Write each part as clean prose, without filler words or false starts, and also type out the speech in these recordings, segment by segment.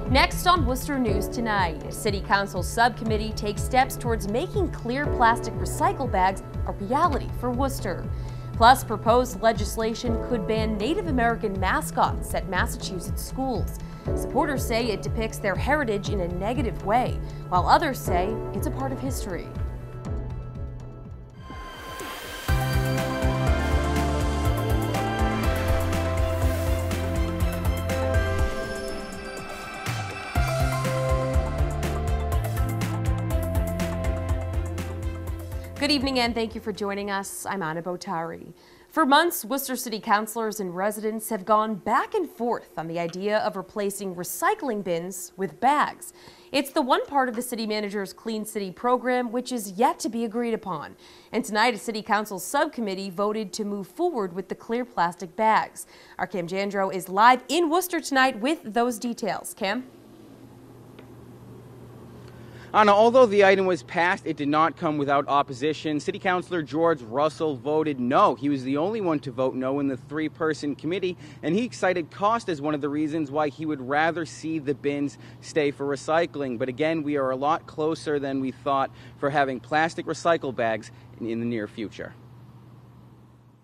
Next on Worcester News Tonight, a City Council subcommittee takes steps towards making clear plastic recycle bags a reality for Worcester. Plus, proposed legislation could ban Native American mascots at Massachusetts schools. Supporters say it depicts their heritage in a negative way, while others say it's a part of history. Good evening and thank you for joining us. I'm Anna Botari. For months, Worcester City councilors and residents have gone back and forth on the idea of replacing recycling bins with bags. It's the one part of the city manager's Clean City program which is yet to be agreed upon. And tonight, a city council subcommittee voted to move forward with the clear plastic bags. Our Cam Jandro is live in Worcester tonight with those details. Cam? Anna, although the item was passed, it did not come without opposition. City Councilor George Russell voted no. He was the only one to vote no in the three-person committee, and he cited cost as one of the reasons why he would rather see the bins stay for recycling. But again, we are a lot closer than we thought for having plastic recycle bags in the near future.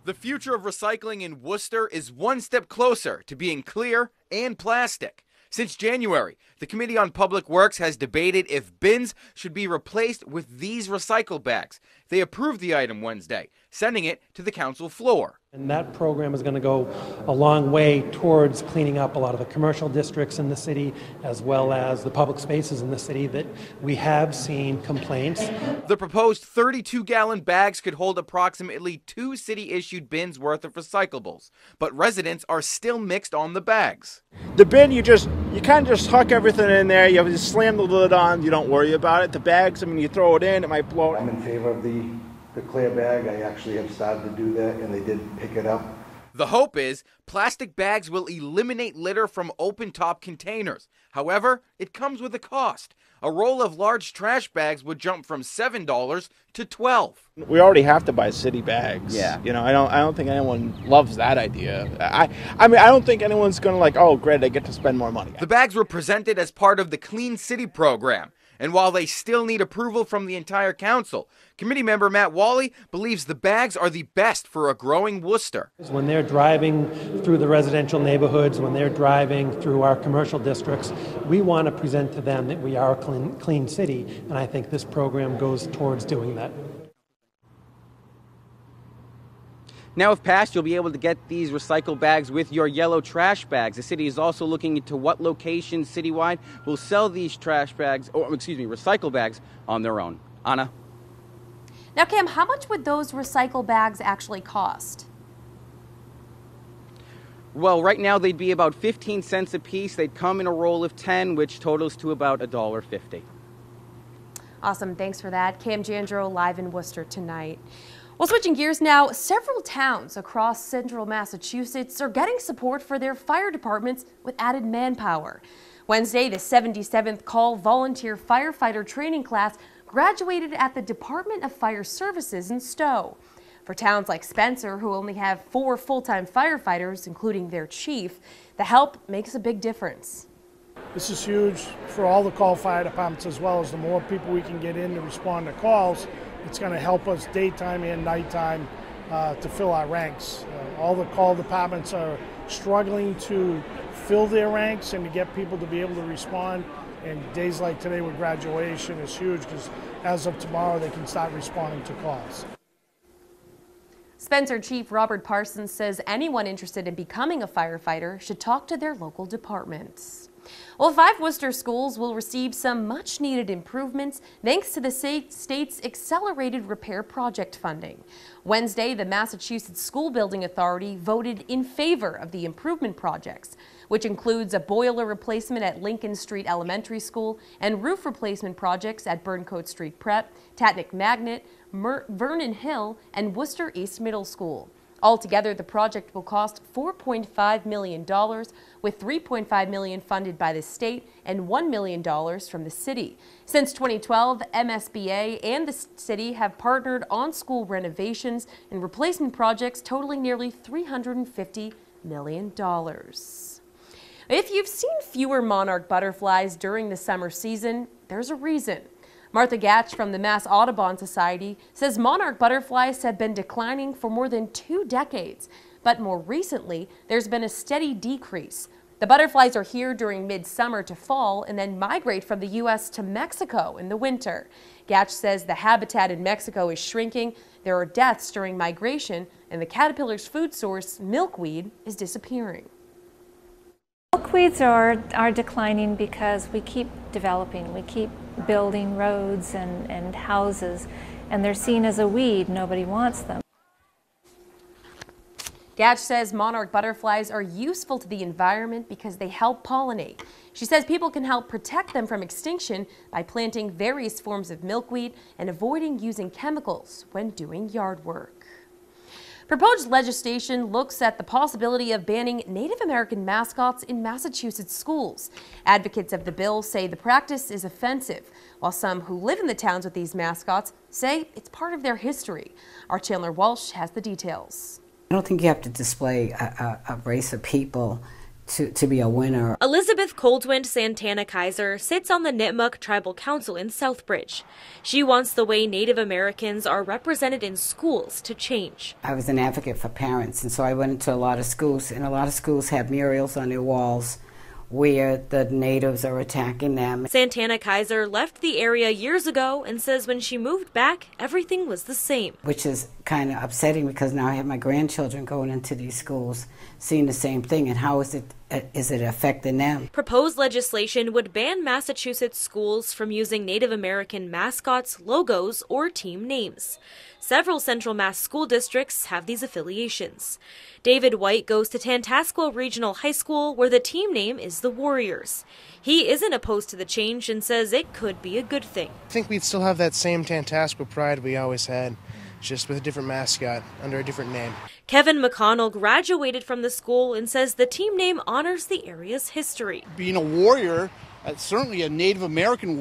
The future of recycling in Worcester is one step closer to being clear and plastic. Since January, the Committee on Public Works has debated if bins should be replaced with these recycle bags. They approved the item Wednesday, sending it to the council floor. And that program is going to go a long way towards cleaning up a lot of the commercial districts in the city, as well as the public spaces in the city that we have seen complaints. The proposed 32-gallon bags could hold approximately 2 city-issued bins worth of recyclables, but residents are still mixed on the bags. The bin, you kind of just huck everything in there, you just slam the lid on, you don't worry about it. The bags, I mean, you throw it in, it might blow. I'm in favor of the clear bag. I actually have started to do that, and they did pick it up. The hope is plastic bags will eliminate litter from open-top containers. However, it comes with a cost. A roll of large trash bags would jump from $7 to $12. We already have to buy city bags. Yeah. You know, I don't think anyone loves that idea. I mean, I don't think anyone's going to like, oh, great, I get to spend more money. The bags were presented as part of the Clean City program. And while they still need approval from the entire council, committee member Matt Wally believes the bags are the best for a growing Worcester. When they're driving through the residential neighborhoods, when they're driving through our commercial districts, we want to present to them that we are a clean city, and I think this program goes towards doing that. Now, if passed, you'll be able to get these recycle bags with your yellow trash bags. The city is also looking into what locations citywide will sell these trash bags, or recycle bags on their own. Anna? Now, Cam, how much would those recycle bags actually cost? Well, right now they'd be about 15 cents a piece. They'd come in a roll of 10, which totals to about $1.50. Awesome. Thanks for that. Cam Jandro live in Worcester tonight. Well, switching gears now, several towns across central Massachusetts are getting support for their fire departments with added manpower. Wednesday, the 77th Call Volunteer Firefighter Training class graduated at the Department of Fire Services in Stowe. For towns like Spencer, who only have 4 full-time firefighters, including their chief, the help makes a big difference. This is huge for all the call fire departments, as well as the more people we can get in to respond to calls. It's going to help us daytime and nighttime to fill our ranks. All the call departments are struggling to fill their ranks and to get people to be able to respond. And days like today with graduation is huge because as of tomorrow they can start responding to calls. Spencer Chief Robert Parsons says anyone interested in becoming a firefighter should talk to their local departments. Well, 5 Worcester schools will receive some much-needed improvements thanks to the state's accelerated repair project funding. Wednesday, the Massachusetts School Building Authority voted in favor of the improvement projects, which includes a boiler replacement at Lincoln Street Elementary School and roof replacement projects at Burncoat Street Prep, Tatnick Magnet, Vernon Hill, and Worcester East Middle School. Altogether, the project will cost $4.5 million, with $3.5 million funded by the state and $1 million from the city. Since 2012, MSBA and the city have partnered on school renovations and replacement projects totaling nearly $350 million. If you've seen fewer monarch butterflies during the summer season, there's a reason. Martha Gatch from the Mass Audubon Society says monarch butterflies have been declining for more than 2 decades, but more recently, there's been a steady decrease. The butterflies are here during midsummer to fall and then migrate from the U.S. to Mexico in the winter. Gatch says the habitat in Mexico is shrinking, there are deaths during migration, and the caterpillar's food source, milkweed, is disappearing. Milkweeds are declining because we keep developing, we keep building roads and houses, and they're seen as a weed. Nobody wants them. Gatch says monarch butterflies are useful to the environment because they help pollinate. She says people can help protect them from extinction by planting various forms of milkweed and avoiding using chemicals when doing yard work. Proposed legislation looks at the possibility of banning Native American mascots in Massachusetts schools. Advocates of the bill say the practice is offensive, while some who live in the towns with these mascots say it's part of their history. Our Chandler Walsh has the details. I don't think you have to display a race of people to be a winner. Elizabeth Coldwind Santana Kaiser sits on the Nipmuc Tribal Council in Southbridge. She wants the way Native Americans are represented in schools to change. I was an advocate for parents, and so I went into a lot of schools, and a lot of schools have murals on their walls where the natives are attacking them. Santana Kaiser left the area years ago and says when she moved back, everything was the same. Which is kind of upsetting because now I have my grandchildren going into these schools seeing the same thing, and how is it affecting them? Proposed legislation would ban Massachusetts schools from using Native American mascots, logos, or team names. Several Central Mass school districts have these affiliations. David White goes to Tantascwa Regional High School, where the team name is the Warriors. He isn't opposed to the change and says it could be a good thing. I think we'd still have that same Tantascwa pride we always had, just with a different mascot under a different name. Kevin McConnell graduated from the school and says the team name honors the area's history. Being a warrior, certainly a Native American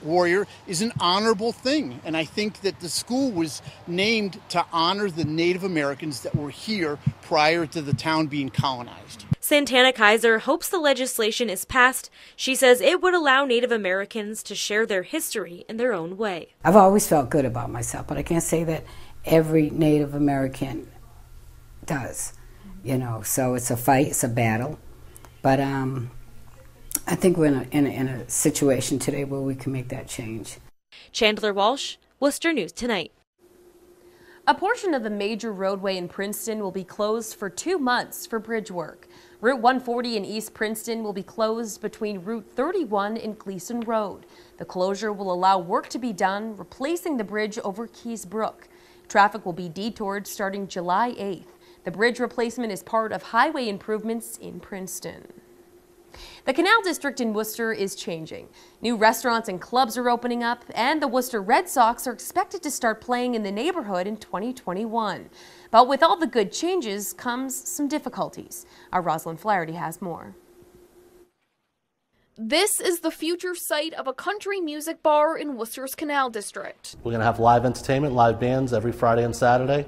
warrior, is an honorable thing. And I think that the school was named to honor the Native Americans that were here prior to the town being colonized. Santana Kaiser hopes the legislation is passed. She says it would allow Native Americans to share their history in their own way. I've always felt good about myself, but I can't say that every Native American does. You know, so it's a fight, it's a battle. But I think we're in a situation today where we can make that change. Chandler Walsh, Worcester News Tonight. A portion of the major roadway in Princeton will be closed for 2 months for bridge work. Route 140 in East Princeton will be closed between Route 31 and Gleason Road. The closure will allow work to be done replacing the bridge over Keys Brook. Traffic will be detoured starting July 8th. The bridge replacement is part of highway improvements in Princeton. The Canal District in Worcester is changing. New restaurants and clubs are opening up, and the Worcester Red Sox are expected to start playing in the neighborhood in 2021. But with all the good changes comes some difficulties. Our Rosalind Flaherty has more. This is the future site of a country music bar in Worcester's Canal District. We're going to have live entertainment, live bands every Friday and Saturday.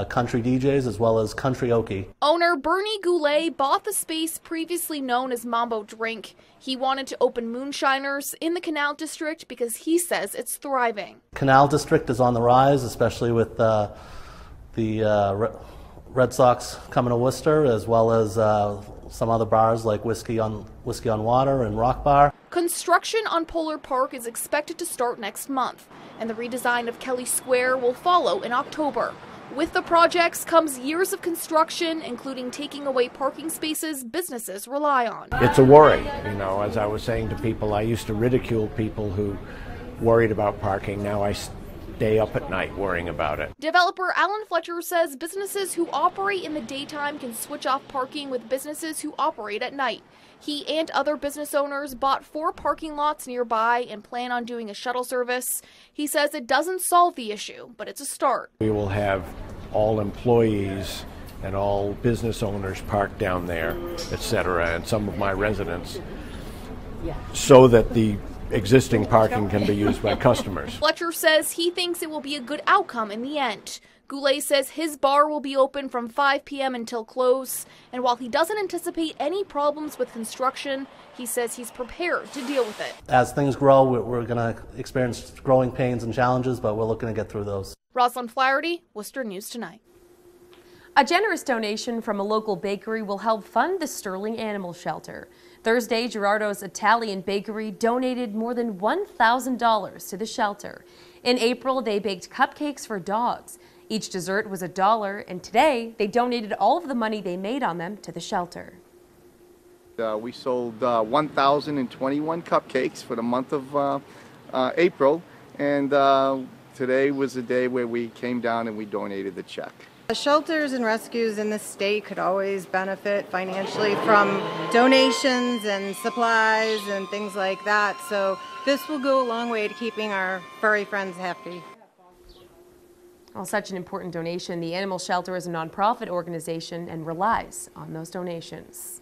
Country DJs as well as karaoke. Owner Bernie Goulet bought the space previously known as Mambo Drink. He wanted to open moonshiners in the Canal District because he says it's thriving. Canal District is on the rise, especially with the Red Sox coming to Worcester, as well as some other bars like Whiskey on Water and Rock Bar. Construction on Polar Park is expected to start next month, and the redesign of Kelly Square will follow in October. With the projects comes years of construction, including taking away parking spaces businesses rely on. It's a worry, you know, as I was saying to people, I used to ridicule people who worried about parking. Now I stay up at night worrying about it. Developer Alan Fletcher says businesses who operate in the daytime can switch off parking with businesses who operate at night. He and other business owners bought 4 parking lots nearby and plan on doing a shuttle service. He says it doesn't solve the issue, but it's a start. We will have all employees and all business owners parked down there, etc., and some of my residents, so that the existing parking can be used by customers. Fletcher says he thinks it will be a good outcome in the end. Goulet says his bar will be open from 5 p.m. until close, and while he doesn't anticipate any problems with construction, he says he's prepared to deal with it. As things grow, we're going to experience growing pains and challenges, but we're looking to get through those. Rosalind Flaherty, Worcester News Tonight. A generous donation from a local bakery will help fund the Sterling Animal Shelter. Thursday, Gerardo's Italian Bakery donated more than $1,000 to the shelter. In April, they baked cupcakes for dogs. Each dessert was $1, and today they donated all of the money they made on them to the shelter. We sold 1,021 cupcakes for the month of April, and today was the day where we came down and we donated the check. The shelters and rescues in the state could always benefit financially from donations and supplies and things like that, so this will go a long way to keeping our furry friends happy. Well, such an important donation. The animal shelter is a nonprofit organization and relies on those donations.